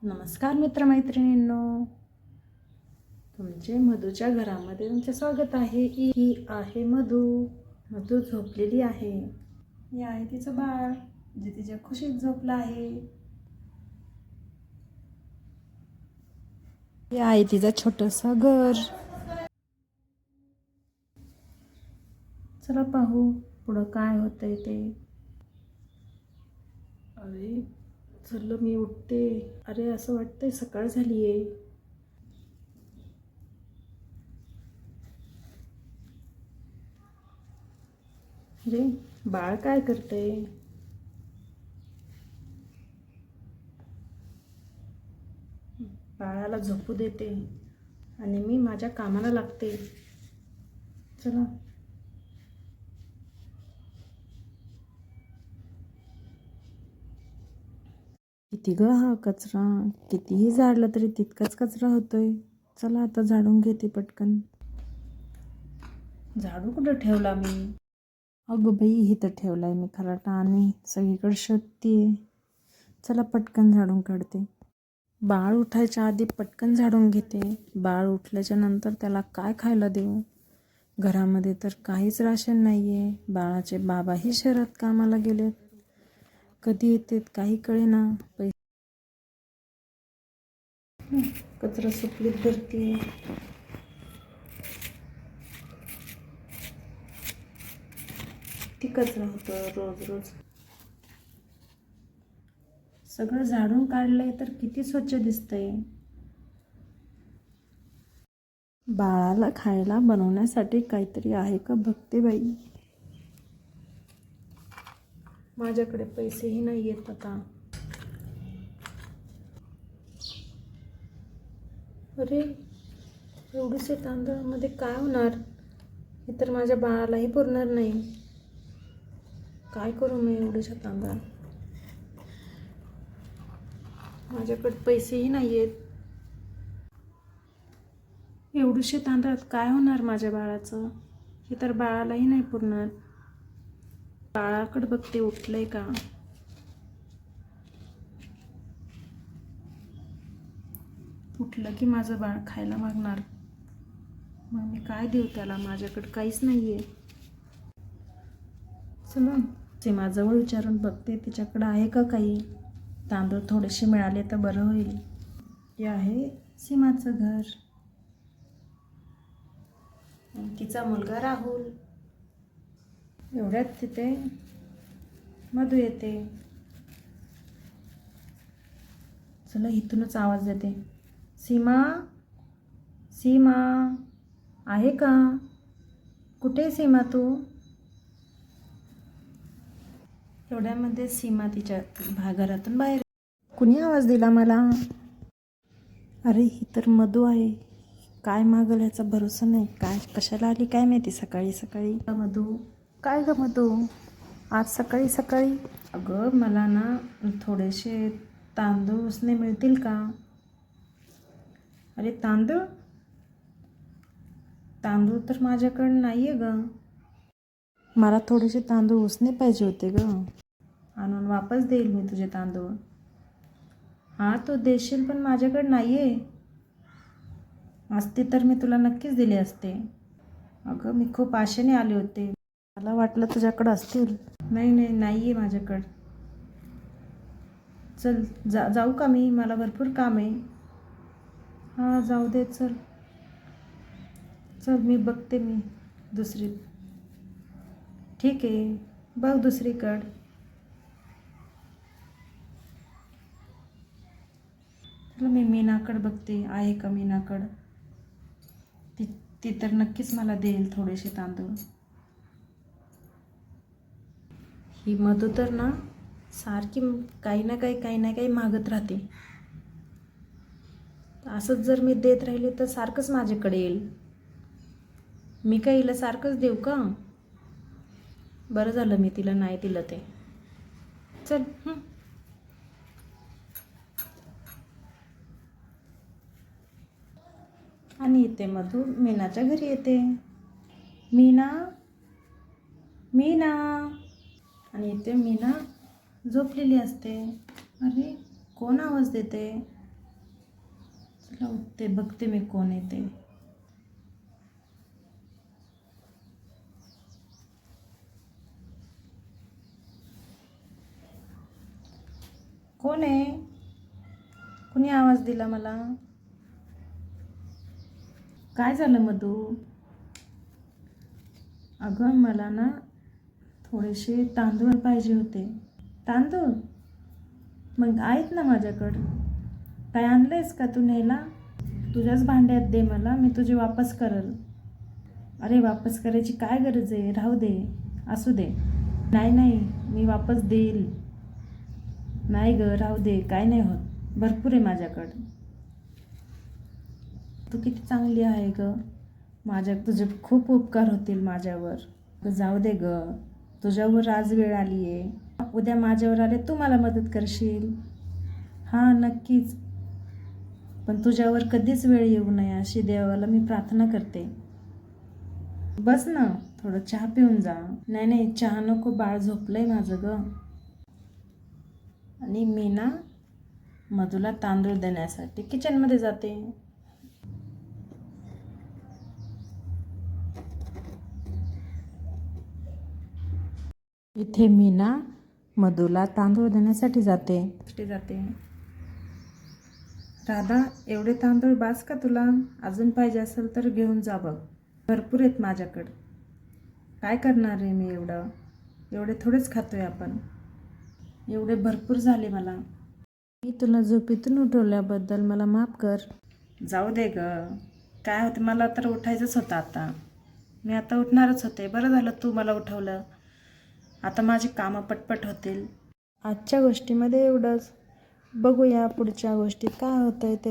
नमस्कार मित्रमैत्रिणींनो, तुमचे मधूच्या घरामध्ये तुमचे स्वागत आहे. ही आहे मधू. मधू झोपलेली आहे. हे आहे तिचं बाळ जे तिच्या खुशीत झोपलं आहे. हे आहे तिचं छोटंसं घर. चला पाहू पुढं काय होतंय ते. अरे चल मी उठते. अरे असं वाटतंय सकाळ झाली आहे. अरे बाळ काय करते? बाळाला झोपू देते आणि मी माझ्या कामाला लागते. चला. किती ग हा कचरा, कितीही झाडलं तरी तितकाच कचरा होतोय. चला आता झाडून घेते पटकन. झाडू कुठं ठेवला मी? अगं बाई इथं ठेवलाय मी खराटा आणि सगळीकडे शोधतीये. चला पटकन झाडून काढते. बाळ उठायच्या आधी पटकन झाडून घेते. बाळ उठल्याच्या नंतर त्याला काय खायला देऊ? घरामध्ये तर काहीच राशन नाहीये. बाळाचे बाबाही शहरात कामाला गेलेत. कधी येतात काही कळेना. कचरा सुपलीत भरतीये. किती कचरा होतो रोज रोज. सगळं झाडून काढलंय तर किती स्वच्छ दिसतंय. बाळाला खायला बनवण्यासाठी काहीतरी आहे का बघते बाई. माझ्याकडे पैसेही नाही येत आता. अरे एवढीसे तांदळामध्ये काय होणार? हे तर माझ्या बाळालाही पुरणार नाही. काय करू मी एवढ्याशा तांदळात? माझ्याकडे पैसेही नाही आहेत. एवढीशे तांदळात काय होणार माझ्या बाळाचं? हे तर बाळालाही नाही पुरणार. बाळाकडे बघते उठलंय का. उठलं की माझं बाळ खायला मागणार. मग मी काय देऊ त्याला? माझ्याकडे काहीच नाही आहे. चला सीमाजवळ विचारून बघते तिच्याकडं आहे का काही. तांदूळ थोडेसे मिळाले तर बरं होईल. हे आहे सीमाचं घर आणि तिचा मुलगा राहुल. एवढ्यात तिथे मधू येते. चला इथूनच आवाज देते. सीमा, सीमा आहे का? कुठे सीमा तू? एवढ्यामध्ये सीमा तिच्या घरातून बाहेर. कुणी आवाज दिला मला? अरे ही तर मधू आहे. काय मागल याचा भरोसा नाही. काय कशाला आली काय माहिती सकाळी सकाळी. मधू काय ग मधू आज सकाळी सकाळी? अगं मला ना थोडेसे तांदूळ उसने मिळतील का? अरे तांदूळ तांदूळ तर माझ्याकडे नाही आहे ग. मला थोडेसे तांदूळ उसने पाहिजे होते ग. आणून वापस देईल मी तुझे तांदूळ. हां तू देशील पण माझ्याकडे नाही आहे. असते तर मी तुला नक्कीच दिले असते. अगं मी खूप आशेने आले होते. मला वाटलं तुझ्याकडं असतील. नाही नाही नाही आहे माझ्याकडं. चल जाऊ का मी? मला भरपूर काम आहे. हां जाऊ दे चल. चल मी बघते मी दुसरी. ठीक आहे बघ दुसरीकडं. चल मी मीनाकडं बघते आहे का मीनाकडं. ती तर नक्कीच मला देईल थोडेसे तांदूळ. ही मधू तर ना सारखी काही ना काही मागत राहते. असंच जर मी देत राहिले तर सारखंच माझ्याकडे येईल. मी काय हिला सारखंच देऊ का? बरं झालं मी तिला नाही दिलं ते. चल आणि येते मधू मीनाच्या घरी येते. मीना, मीना आणि इथे मीना झोपलेली असते. अरे कोण आवाज देते? चला उठते, बघते मी कोण येते. कोण आहे? कुणी आवाज दिला मला? काय झालं मधू? अगं मला ना थोडेसे तांदूळ पाहिजे होते. तांदूळ? मग आहेत ना माझ्याकडं. काय आणलंयस का तू न्यायला? तुझ्याच भांड्यात दे मला, मी तुझे वापस करल. अरे वापस करायची काय गरज आहे, राहू दे, असू दे. नाही नाही, मी वापस देईल. नाही ग, राहू दे, काय नाही होत, भरपूर आहे माझ्याकडं. तू किती चांगली आहे ग, तुझे खूप उपकार होतील माझ्यावर. जाऊ दे ग, तुझ्यावर आज वेळ आली आहे, उद्या माझ्यावर आले तू मला मदत करशील. हां नक्कीच, पण तुझ्यावर कधीच वेळ येऊ नये अशी देवाला मी प्रार्थना करते. बस ना, थोडं चहा पिऊन जा. नाही नाही, चहा नको, बाळ झोपलंय माझं ग. आणि मी ना मधूला तांदूळ देण्यासाठी किचनमध्ये जाते. इथे मी ना मधूला तांदूळ देण्यासाठी जाते. राधा, एवढे तांदूळ बास का तुला? अजून पाहिजे असेल तर घेऊन जा बघ, भरपूर आहेत माझ्याकडं. काय करणार आहे मी एवढे थोडेच खातोय आपण, एवढे भरपूर झाले मला. मी तुला झोपेतून उठवल्याबद्दल मला माफ कर. जाऊ दे ग, काय होते, मला तर उठायचंच होतं आता. मी आता उठणारच होते, बरं झालं तू मला उठवलं. आता माझी कामं पटपट होतील. आजच्या गोष्टीमध्ये एवढंच. बघूया पुढच्या गोष्टीत काय होतंय ते.